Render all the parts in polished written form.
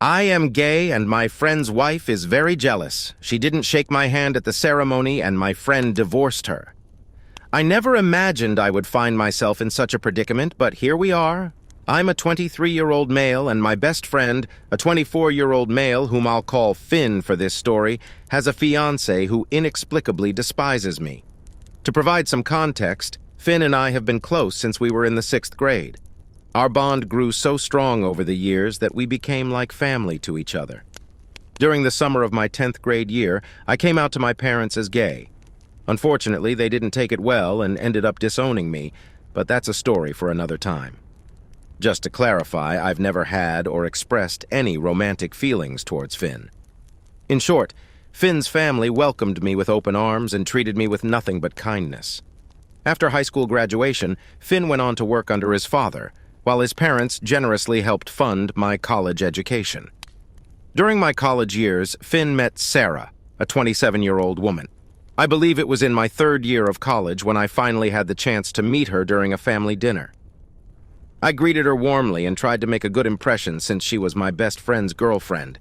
I am gay and my friend's wife is very jealous. She didn't shake my hand at the ceremony and my friend divorced her. I never imagined I would find myself in such a predicament, but here we are. I'm a 23-year-old male and my best friend, a 24-year-old male whom I'll call Finn for this story, has a fiancé who inexplicably despises me. To provide some context, Finn and I have been close since we were in the 6th grade. Our bond grew so strong over the years that we became like family to each other. During the summer of my 10th grade year, I came out to my parents as gay. Unfortunately, they didn't take it well and ended up disowning me, but that's a story for another time. Just to clarify, I've never had or expressed any romantic feelings towards Finn. In short, Finn's family welcomed me with open arms and treated me with nothing but kindness. After high school graduation, Finn went on to work under his father, while his parents generously helped fund my college education. During my college years, Finn met Sarah, a 27-year-old woman. I believe it was in my 3rd year of college when I finally had the chance to meet her during a family dinner. I greeted her warmly and tried to make a good impression since she was my best friend's girlfriend.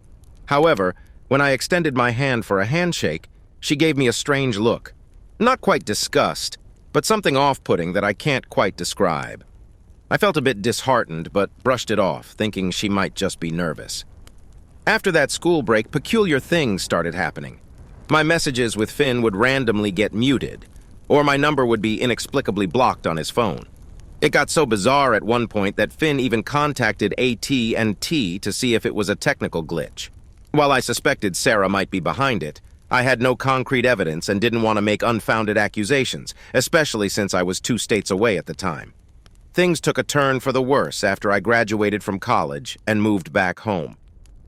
However, when I extended my hand for a handshake, she gave me a strange look. Not quite disgust, but something off-putting that I can't quite describe. I felt a bit disheartened, but brushed it off, thinking she might just be nervous. After that school break, peculiar things started happening. My messages with Finn would randomly get muted, or my number would be inexplicably blocked on his phone. It got so bizarre at one point that Finn even contacted AT&T to see if it was a technical glitch. While I suspected Sarah might be behind it, I had no concrete evidence and didn't want to make unfounded accusations, especially since I was 2 states away at the time. Things took a turn for the worse after I graduated from college and moved back home.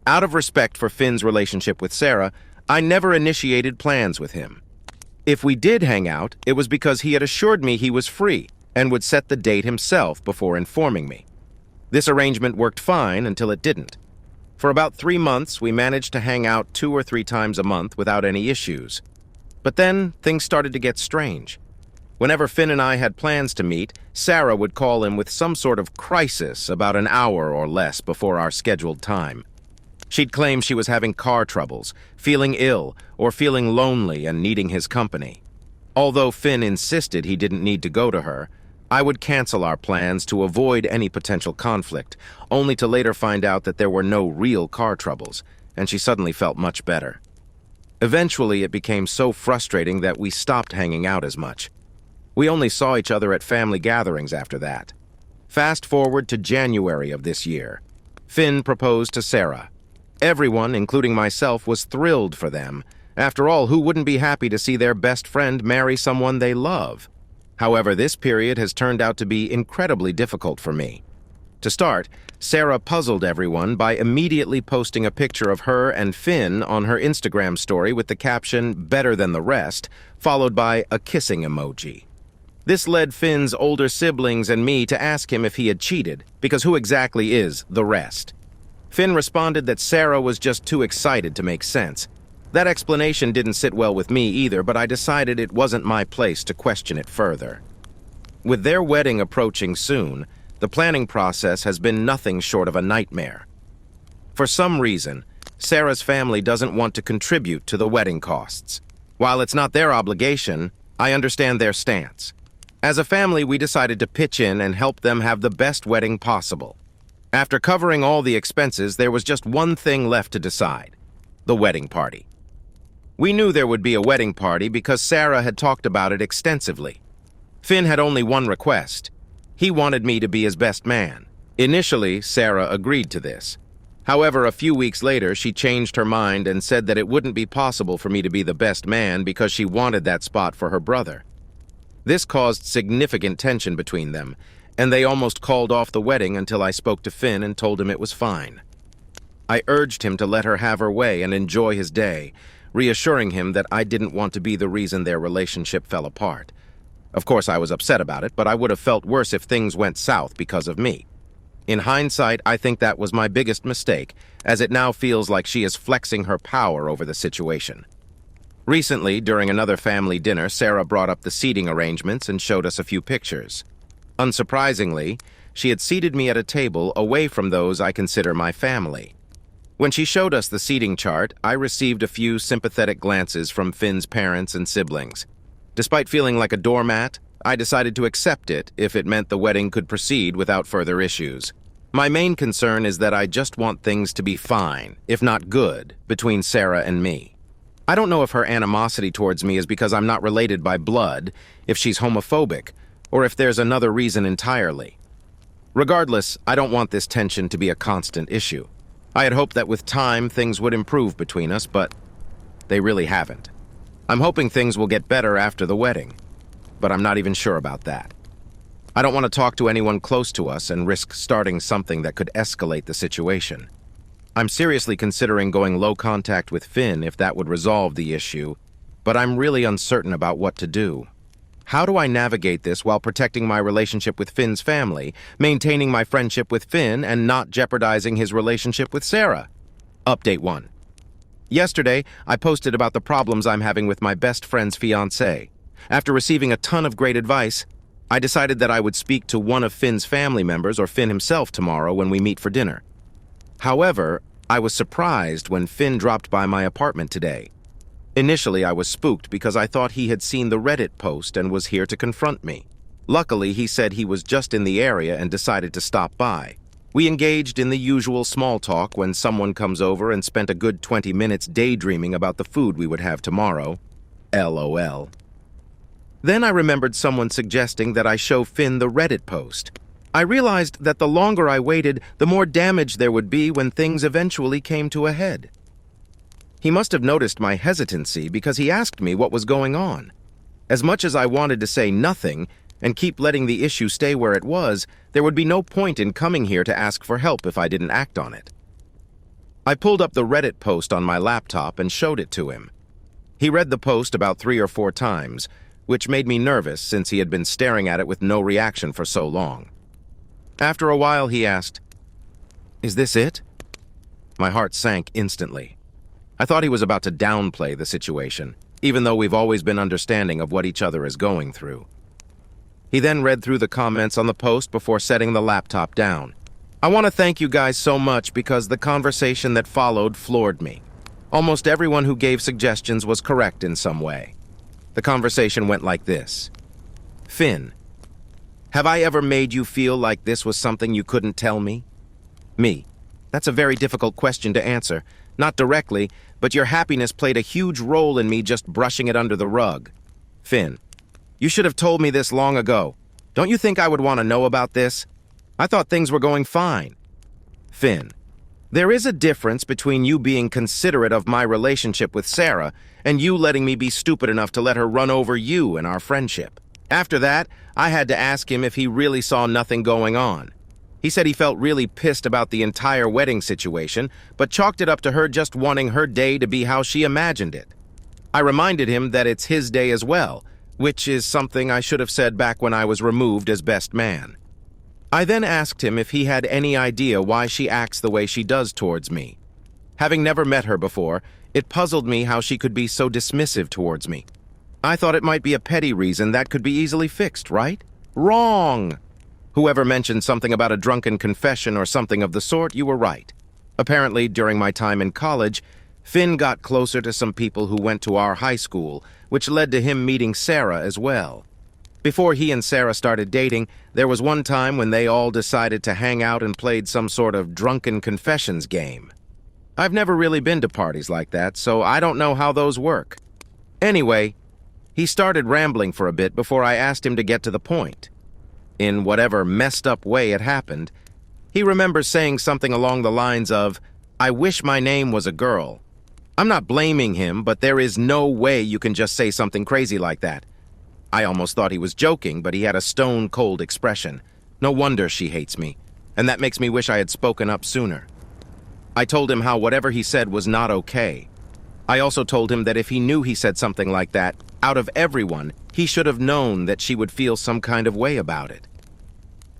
Out of respect for Finn's relationship with Sarah, I never initiated plans with him. If we did hang out, it was because he had assured me he was free and would set the date himself before informing me. This arrangement worked fine until it didn't. For about 3 months, we managed to hang out 2 or 3 times a month without any issues. But then, things started to get strange. Whenever Finn and I had plans to meet, Sarah would call him with some sort of crisis about an hour or less before our scheduled time. She'd claim she was having car troubles, feeling ill, or feeling lonely and needing his company. Although Finn insisted he didn't need to go to her, I would cancel our plans to avoid any potential conflict, only to later find out that there were no real car troubles, and she suddenly felt much better. Eventually, it became so frustrating that we stopped hanging out as much. We only saw each other at family gatherings after that. Fast forward to January of this year. Finn proposed to Sarah. Everyone, including myself, was thrilled for them. After all, who wouldn't be happy to see their best friend marry someone they love? However, this period has turned out to be incredibly difficult for me. To start, Sarah puzzled everyone by immediately posting a picture of her and Finn on her Instagram story with the caption, "Better than the rest," followed by a kissing emoji. This led Finn's older siblings and me to ask him if he had cheated, because who exactly is the rest? Finn responded that Sarah was just too excited to make sense. That explanation didn't sit well with me either, but I decided it wasn't my place to question it further. With their wedding approaching soon, the planning process has been nothing short of a nightmare. For some reason, Sarah's family doesn't want to contribute to the wedding costs. While it's not their obligation, I understand their stance. As a family, we decided to pitch in and help them have the best wedding possible. After covering all the expenses, there was just one thing left to decide: the wedding party. We knew there would be a wedding party because Sarah had talked about it extensively. Finn had only one request. He wanted me to be his best man. Initially, Sarah agreed to this. However, a few weeks later, she changed her mind and said that it wouldn't be possible for me to be the best man because she wanted that spot for her brother. This caused significant tension between them, and they almost called off the wedding until I spoke to Finn and told him it was fine. I urged him to let her have her way and enjoy his day, reassuring him that I didn't want to be the reason their relationship fell apart. Of course, I was upset about it, but I would have felt worse if things went south because of me. In hindsight, I think that was my biggest mistake, as it now feels like she is flexing her power over the situation. Recently, during another family dinner, Sarah brought up the seating arrangements and showed us a few pictures. Unsurprisingly, she had seated me at a table away from those I consider my family. When she showed us the seating chart, I received a few sympathetic glances from Finn's parents and siblings. Despite feeling like a doormat, I decided to accept it if it meant the wedding could proceed without further issues. My main concern is that I just want things to be fine, if not good, between Sarah and me. I don't know if her animosity towards me is because I'm not related by blood, if she's homophobic, or if there's another reason entirely. Regardless, I don't want this tension to be a constant issue. I had hoped that with time things would improve between us, but they really haven't. I'm hoping things will get better after the wedding, but I'm not even sure about that. I don't want to talk to anyone close to us and risk starting something that could escalate the situation. I'm seriously considering going low contact with Finn if that would resolve the issue, but I'm really uncertain about what to do. How do I navigate this while protecting my relationship with Finn's family, maintaining my friendship with Finn, and not jeopardizing his relationship with Sarah? Update 1. Yesterday, I posted about the problems I'm having with my best friend's fiancé. After receiving a ton of great advice, I decided that I would speak to one of Finn's family members or Finn himself tomorrow when we meet for dinner. However, I was surprised when Finn dropped by my apartment today. Initially, I was spooked because I thought he had seen the Reddit post and was here to confront me. Luckily, he said he was just in the area and decided to stop by. We engaged in the usual small talk when someone comes over and spent a good 20 minutes daydreaming about the food we would have tomorrow. LOL. Then I remembered someone suggesting that I show Finn the Reddit post. I realized that the longer I waited, the more damage there would be when things eventually came to a head. He must have noticed my hesitancy because he asked me what was going on. As much as I wanted to say nothing and keep letting the issue stay where it was, there would be no point in coming here to ask for help if I didn't act on it. I pulled up the Reddit post on my laptop and showed it to him. He read the post about 3 or 4 times, which made me nervous since he had been staring at it with no reaction for so long. After a while, he asked, "Is this it?" My heart sank instantly. I thought he was about to downplay the situation, even though we've always been understanding of what each other is going through. He then read through the comments on the post before setting the laptop down. "I want to thank you guys so much because the conversation that followed floored me. Almost everyone who gave suggestions was correct in some way. The conversation went like this. Finn, have I ever made you feel like this was something you couldn't tell me? Me. That's a very difficult question to answer. Not directly, but your happiness played a huge role in me just brushing it under the rug. Finn, you should have told me this long ago. Don't you think I would want to know about this? I thought things were going fine. Finn, there is a difference between you being considerate of my relationship with Sarah and you letting me be stupid enough to let her run over you in our friendship. After that, I had to ask him if he really saw nothing going on. He said he felt really pissed about the entire wedding situation, but chalked it up to her just wanting her day to be how she imagined it. I reminded him that it's his day as well, which is something I should have said back when I was removed as best man. I then asked him if he had any idea why she acts the way she does towards me. Having never met her before, it puzzled me how she could be so dismissive towards me. I thought it might be a petty reason that could be easily fixed, right? Wrong! Whoever mentioned something about a drunken confession or something of the sort, you were right. Apparently, during my time in college, Finn got closer to some people who went to our high school, which led to him meeting Sarah as well. Before he and Sarah started dating, there was one time when they all decided to hang out and played some sort of drunken confessions game. I've never really been to parties like that, so I don't know how those work. Anyway, he started rambling for a bit before I asked him to get to the point. In whatever messed up way it happened, he remembers saying something along the lines of, "I wish my name was a girl." I'm not blaming him, but there is no way you can just say something crazy like that. I almost thought he was joking, but he had a stone-cold expression. No wonder she hates me, and that makes me wish I had spoken up sooner. I told him how whatever he said was not okay. I also told him that if he knew he said something like that, out of everyone, he should have known that she would feel some kind of way about it.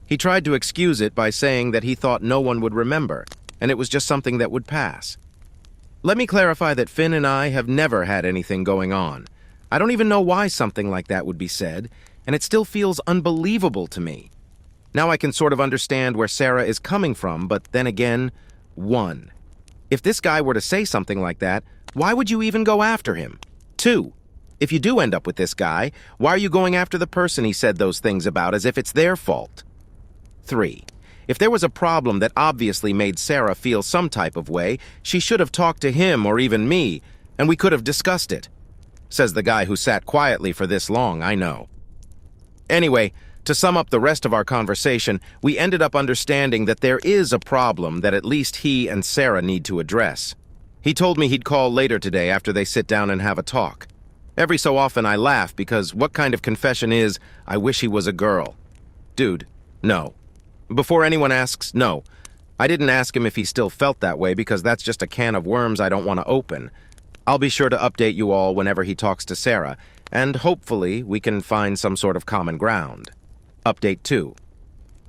He tried to excuse it by saying that he thought no one would remember, and it was just something that would pass. Let me clarify that Finn and I have never had anything going on. I don't even know why something like that would be said, and it still feels unbelievable to me. Now I can sort of understand where Sarah is coming from, but then again, 1. If this guy were to say something like that, why would you even go after him? 2. If you do end up with this guy, why are you going after the person he said those things about as if it's their fault? 3. If there was a problem that obviously made Sarah feel some type of way, she should have talked to him or even me, and we could have discussed it. Says the guy who sat quietly for this long, I know. Anyway, to sum up the rest of our conversation, we ended up understanding that there is a problem that at least he and Sarah need to address. He told me he'd call later today after they sit down and have a talk. Every so often I laugh because what kind of confession is, I wish he was a girl? Dude, no. Before anyone asks, no. I didn't ask him if he still felt that way because that's just a can of worms I don't want to open. I'll be sure to update you all whenever he talks to Sarah, and hopefully we can find some sort of common ground. Update 2.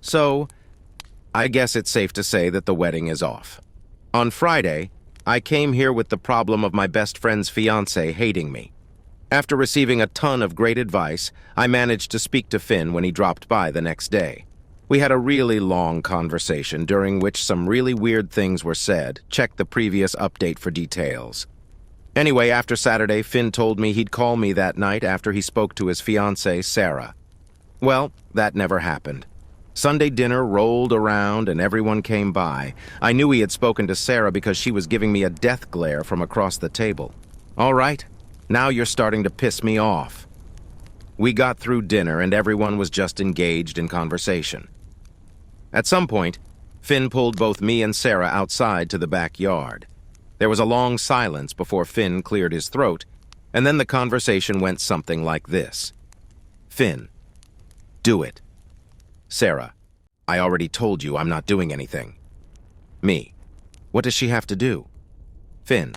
So, I guess it's safe to say that the wedding is off. On Friday, I came here with the problem of my best friend's fiancé hating me. After receiving a ton of great advice, I managed to speak to Finn when he dropped by the next day. We had a really long conversation during which some really weird things were said. Check the previous update for details. Anyway, after Saturday, Finn told me he'd call me that night after he spoke to his fiancée, Sarah. Well, that never happened. Sunday dinner rolled around and everyone came by. I knew he had spoken to Sarah because she was giving me a death glare from across the table. All right, now you're starting to piss me off. We got through dinner and everyone was just engaged in conversation. At some point, Finn pulled both me and Sarah outside to the backyard. There was a long silence before Finn cleared his throat, and then the conversation went something like this. Finn, do it. Sarah, I already told you I'm not doing anything. Me, what does she have to do? Finn,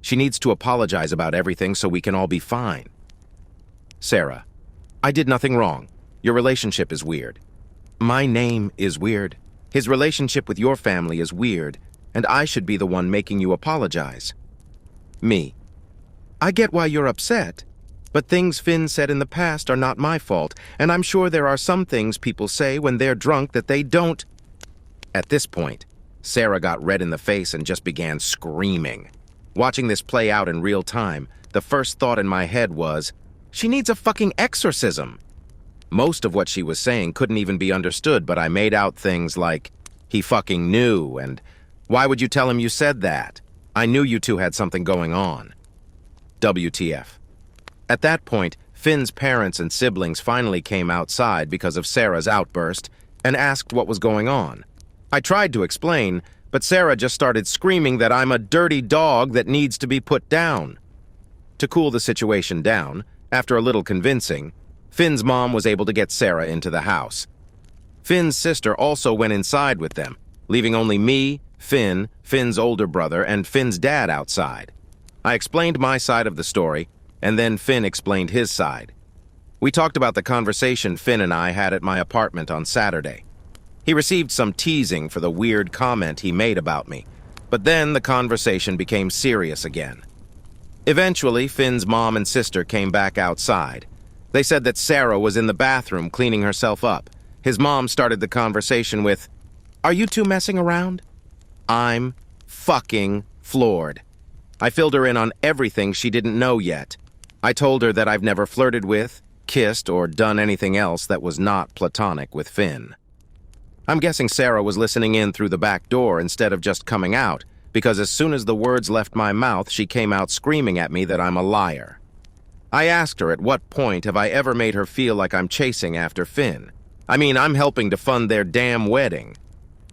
she needs to apologize about everything so we can all be fine. Sarah, I did nothing wrong. Your relationship is weird. My name is weird. His relationship with your family is weird, and I should be the one making you apologize. Me, I get why you're upset, but things Finn said in the past are not my fault, and I'm sure there are some things people say when they're drunk that they don't. At this point, Sarah got red in the face and just began screaming. Watching this play out in real time, the first thought in my head was, she needs a fucking exorcism. Most of what she was saying couldn't even be understood, but I made out things like, he fucking knew, and why would you tell him you said that? I knew you two had something going on. WTF. At that point, Finn's parents and siblings finally came outside because of Sarah's outburst and asked what was going on. I tried to explain, but Sarah just started screaming that I'm a dirty dog that needs to be put down. To cool the situation down, after a little convincing, Finn's mom was able to get Sarah into the house. Finn's sister also went inside with them, leaving only me, Finn, Finn's older brother, and Finn's dad outside. I explained my side of the story, and then Finn explained his side. We talked about the conversation Finn and I had at my apartment on Saturday. He received some teasing for the weird comment he made about me, but then the conversation became serious again. Eventually, Finn's mom and sister came back outside. They said that Sarah was in the bathroom cleaning herself up. His mom started the conversation with, "Are you two messing around?" I'm fucking floored. I filled her in on everything she didn't know yet. I told her that I've never flirted with, kissed, or done anything else that was not platonic with Finn. I'm guessing Sarah was listening in through the back door instead of just coming out, because as soon as the words left my mouth, she came out screaming at me that I'm a liar. I asked her at what point have I ever made her feel like I'm chasing after Finn. I mean, I'm helping to fund their damn wedding.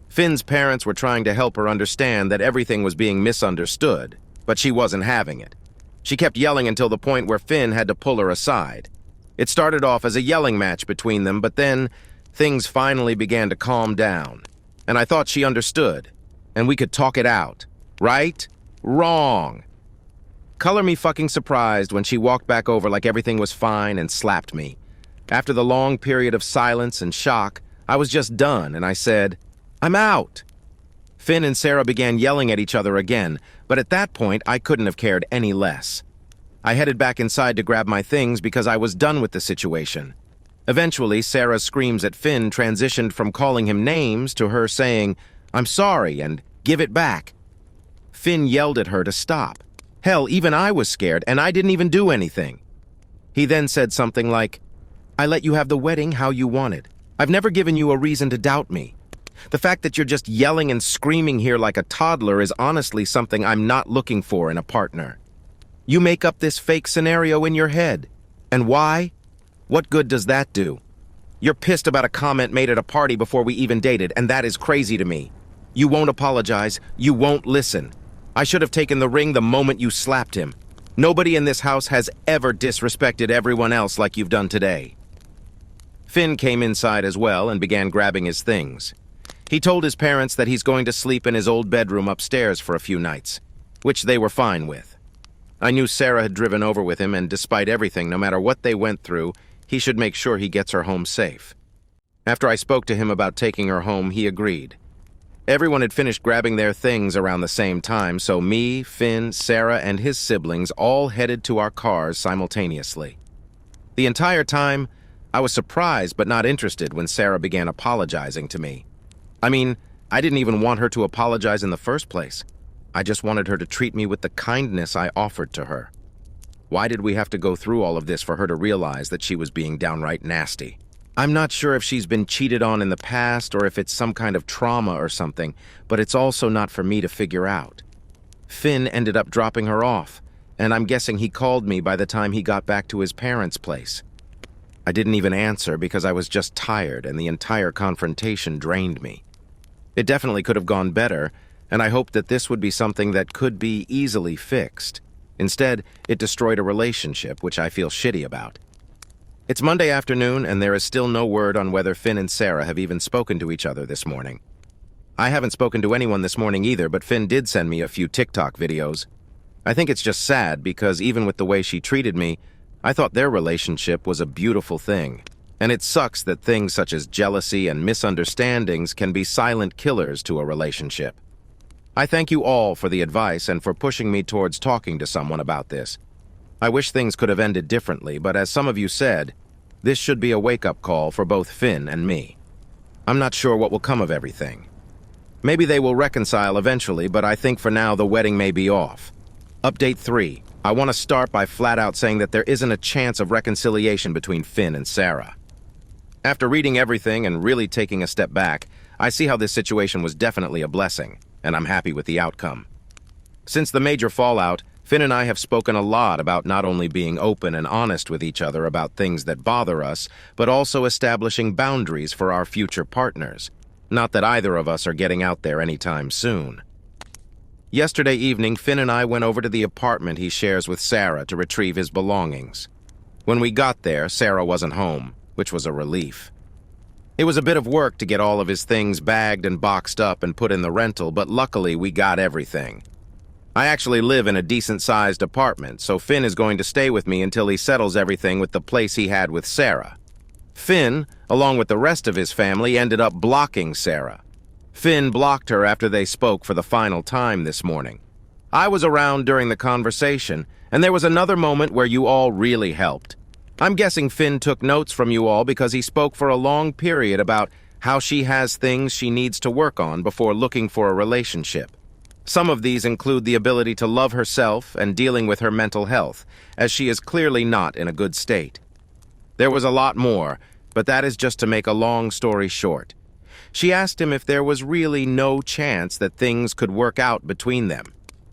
Finn's parents were trying to help her understand that everything was being misunderstood, but she wasn't having it. She kept yelling until the point where Finn had to pull her aside. It started off as a yelling match between them, but then things finally began to calm down, and I thought she understood, and we could talk it out. Right? Wrong. Color me fucking surprised when she walked back over like everything was fine and slapped me. After the long period of silence and shock, I was just done, and I said, "I'm out." Finn and Sarah began yelling at each other again, but at that point, I couldn't have cared any less. I headed back inside to grab my things because I was done with the situation. Eventually, Sarah's screams at Finn transitioned from calling him names to her saying, "I'm sorry," and "give it back." Finn yelled at her to stop. Hell, even I was scared, and I didn't even do anything. He then said something like, "I let you have the wedding how you wanted. I've never given you a reason to doubt me. The fact that you're just yelling and screaming here like a toddler is honestly something I'm not looking for in a partner. You make up this fake scenario in your head. And why? What good does that do? You're pissed about a comment made at a party before we even dated, and that is crazy to me. You won't apologize. You won't listen. I should have taken the ring the moment you slapped him. Nobody in this house has ever disrespected everyone else like you've done today." Finn came inside as well and began grabbing his things. He told his parents that he's going to sleep in his old bedroom upstairs for a few nights, which they were fine with. I knew Sarah had driven over with him, and despite everything, no matter what they went through, he should make sure he gets her home safe. After I spoke to him about taking her home, he agreed. Everyone had finished grabbing their things around the same time, so me, Finn, Sarah, and his siblings all headed to our cars simultaneously. The entire time, I was surprised but not interested when Sarah began apologizing to me. I mean, I didn't even want her to apologize in the first place. I just wanted her to treat me with the kindness I offered to her. Why did we have to go through all of this for her to realize that she was being downright nasty? I'm not sure if she's been cheated on in the past or if it's some kind of trauma or something, but it's also not for me to figure out. Finn ended up dropping her off, and I'm guessing he called me by the time he got back to his parents' place. I didn't even answer because I was just tired and the entire confrontation drained me. It definitely could have gone better, and I hoped that this would be something that could be easily fixed. Instead, it destroyed a relationship, which I feel shitty about. It's Monday afternoon, and there is still no word on whether Finn and Sarah have even spoken to each other this morning. I haven't spoken to anyone this morning either, but Finn did send me a few TikTok videos. I think it's just sad because even with the way she treated me, I thought their relationship was a beautiful thing. And it sucks that things such as jealousy and misunderstandings can be silent killers to a relationship. I thank you all for the advice and for pushing me towards talking to someone about this. I wish things could have ended differently, but as some of you said, this should be a wake-up call for both Finn and me. I'm not sure what will come of everything. Maybe they will reconcile eventually, but I think for now the wedding may be off. Update 3. I want to start by flat out saying that there isn't a chance of reconciliation between Finn and Sarah. After reading everything and really taking a step back, I see how this situation was definitely a blessing, and I'm happy with the outcome. Since the major fallout, Finn and I have spoken a lot about not only being open and honest with each other about things that bother us, but also establishing boundaries for our future partners. Not that either of us are getting out there anytime soon. Yesterday evening, Finn and I went over to the apartment he shares with Sarah to retrieve his belongings. When we got there, Sarah wasn't home, which was a relief. It was a bit of work to get all of his things bagged and boxed up and put in the rental, but luckily we got everything. I actually live in a decent-sized apartment, so Finn is going to stay with me until he settles everything with the place he had with Sarah. Finn, along with the rest of his family, ended up blocking Sarah. Finn blocked her after they spoke for the final time this morning. I was around during the conversation, and there was another moment where you all really helped. I'm guessing Finn took notes from you all because he spoke for a long period about how she has things she needs to work on before looking for a relationship. Some of these include the ability to love herself and dealing with her mental health, as she is clearly not in a good state. There was a lot more, but that is just to make a long story short. She asked him if there was really no chance that things could work out between them.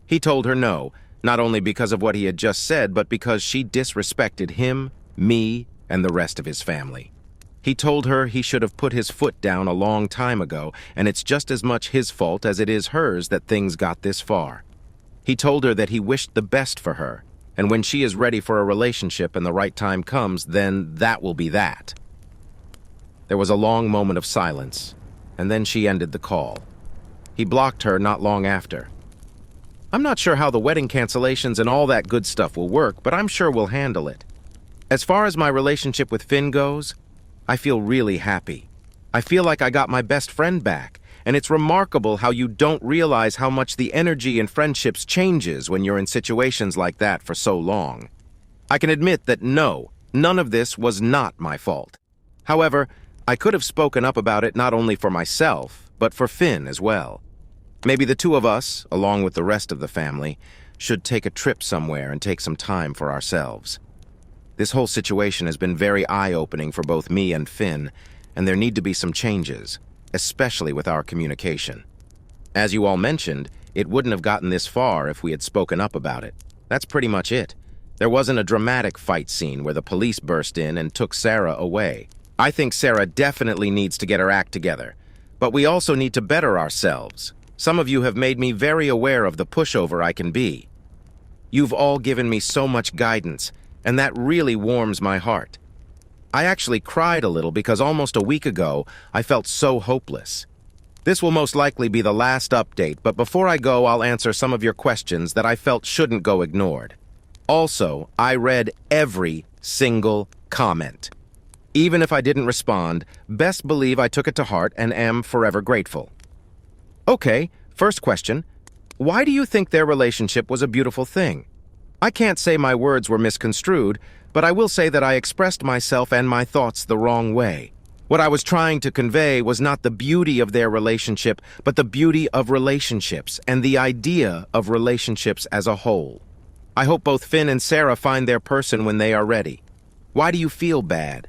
He told her no, not only because of what he had just said, but because she disrespected him, me, and the rest of his family. He told her he should have put his foot down a long time ago, and it's just as much his fault as it is hers that things got this far. He told her that he wished the best for her, and when she is ready for a relationship and the right time comes, then that will be that. There was a long moment of silence, and then she ended the call. He blocked her not long after. I'm not sure how the wedding cancellations and all that good stuff will work, but I'm sure we'll handle it. As far as my relationship with Finn goes, I feel really happy. I feel like I got my best friend back, and it's remarkable how you don't realize how much the energy in friendships changes when you're in situations like that for so long. I can admit that no, none of this was not my fault. However, I could have spoken up about it not only for myself, but for Finn as well. Maybe the two of us, along with the rest of the family, should take a trip somewhere and take some time for ourselves. This whole situation has been very eye-opening for both me and Finn, and there need to be some changes, especially with our communication. As you all mentioned, it wouldn't have gotten this far if we had spoken up about it. That's pretty much it. There wasn't a dramatic fight scene where the police burst in and took Sarah away. I think Sarah definitely needs to get her act together, but we also need to better ourselves. Some of you have made me very aware of the pushover I can be. You've all given me so much guidance, and that really warms my heart. I actually cried a little because almost a week ago, I felt so hopeless. This will most likely be the last update, but before I go, I'll answer some of your questions that I felt shouldn't go ignored. Also, I read every single comment. Even if I didn't respond, best believe I took it to heart and am forever grateful. Okay, first question. Why do you think their relationship was a beautiful thing? I can't say my words were misconstrued, but I will say that I expressed myself and my thoughts the wrong way. What I was trying to convey was not the beauty of their relationship, but the beauty of relationships and the idea of relationships as a whole. I hope both Finn and Sarah find their person when they are ready. Why do you feel bad?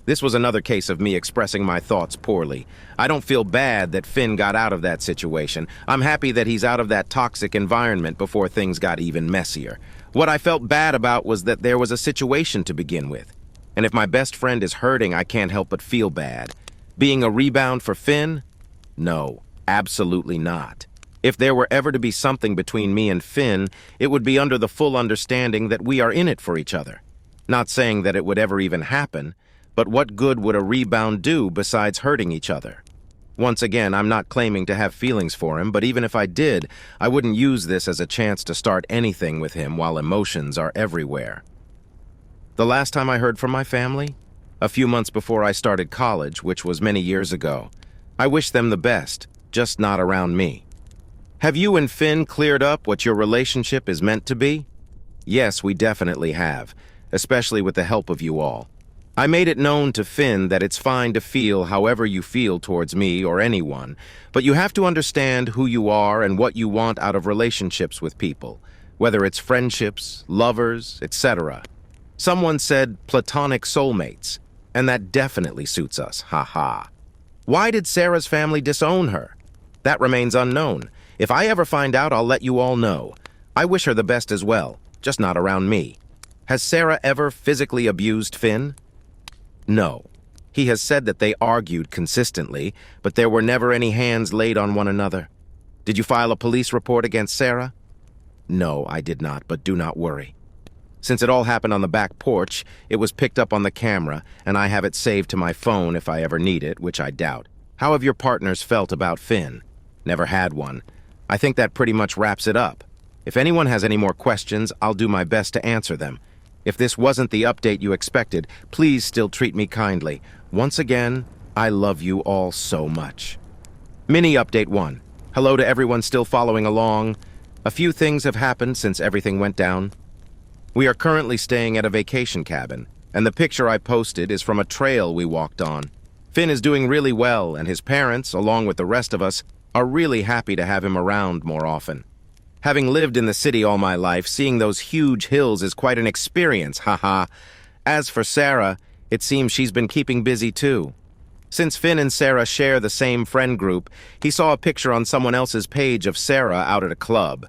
This was another case of me expressing my thoughts poorly. I don't feel bad that Finn got out of that situation. I'm happy that he's out of that toxic environment before things got even messier. What I felt bad about was that there was a situation to begin with. And if my best friend is hurting, I can't help but feel bad. Being a rebound for Finn? No, absolutely not. If there were ever to be something between me and Finn, it would be under the full understanding that we are in it for each other. Not saying that it would ever even happen, but what good would a rebound do besides hurting each other? Once again, I'm not claiming to have feelings for him, but even if I did, I wouldn't use this as a chance to start anything with him while emotions are everywhere. The last time I heard from my family? A few months before I started college, which was many years ago. I wish them the best, just not around me. Have you and Finn cleared up what your relationship is meant to be? Yes, we definitely have, especially with the help of you all. I made it known to Finn that it's fine to feel however you feel towards me or anyone, but you have to understand who you are and what you want out of relationships with people, whether it's friendships, lovers, etc. Someone said platonic soulmates, and that definitely suits us, haha. Why did Sarah's family disown her? That remains unknown. If I ever find out, I'll let you all know. I wish her the best as well, just not around me. Has Sarah ever physically abused Finn? No. He has said that they argued consistently, but there were never any hands laid on one another. Did you file a police report against Sarah? No, I did not, but do not worry. Since it all happened on the back porch, it was picked up on the camera, and I have it saved to my phone if I ever need it, which I doubt. How have your partners felt about Finn? Never had one. I think that pretty much wraps it up. If anyone has any more questions, I'll do my best to answer them. If this wasn't the update you expected, please still treat me kindly. Once again, I love you all so much. Mini Update 1. Hello to everyone still following along. A few things have happened since everything went down. We are currently staying at a vacation cabin, and the picture I posted is from a trail we walked on. Finn is doing really well, and his parents, along with the rest of us, are really happy to have him around more often. Having lived in the city all my life, seeing those huge hills is quite an experience, haha. As for Sarah, it seems she's been keeping busy too. Since Finn and Sarah share the same friend group, he saw a picture on someone else's page of Sarah out at a club.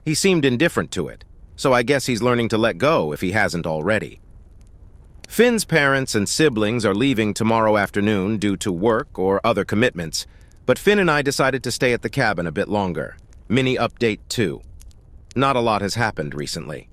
He seemed indifferent to it, so I guess he's learning to let go if he hasn't already. Finn's parents and siblings are leaving tomorrow afternoon due to work or other commitments, but Finn and I decided to stay at the cabin a bit longer. Mini Update 2. Not a lot has happened recently.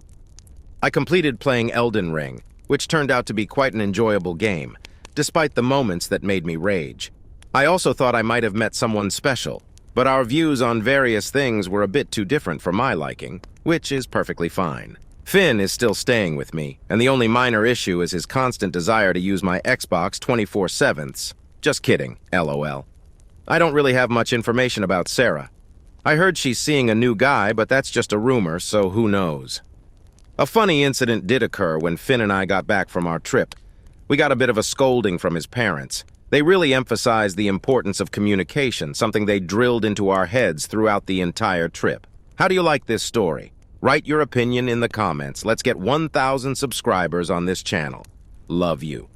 I completed playing Elden Ring, which turned out to be quite an enjoyable game, despite the moments that made me rage. I also thought I might have met someone special, but our views on various things were a bit too different for my liking, which is perfectly fine. Finn is still staying with me, and the only minor issue is his constant desire to use my Xbox 24/7. Just kidding, LOL. I don't really have much information about Sarah. I heard she's seeing a new guy, but that's just a rumor, so who knows. A funny incident did occur when Finn and I got back from our trip. We got a bit of a scolding from his parents. They really emphasize the importance of communication, something they drilled into our heads throughout the entire trip. How do you like this story? Write your opinion in the comments. Let's get 1,000 subscribers on this channel. Love you.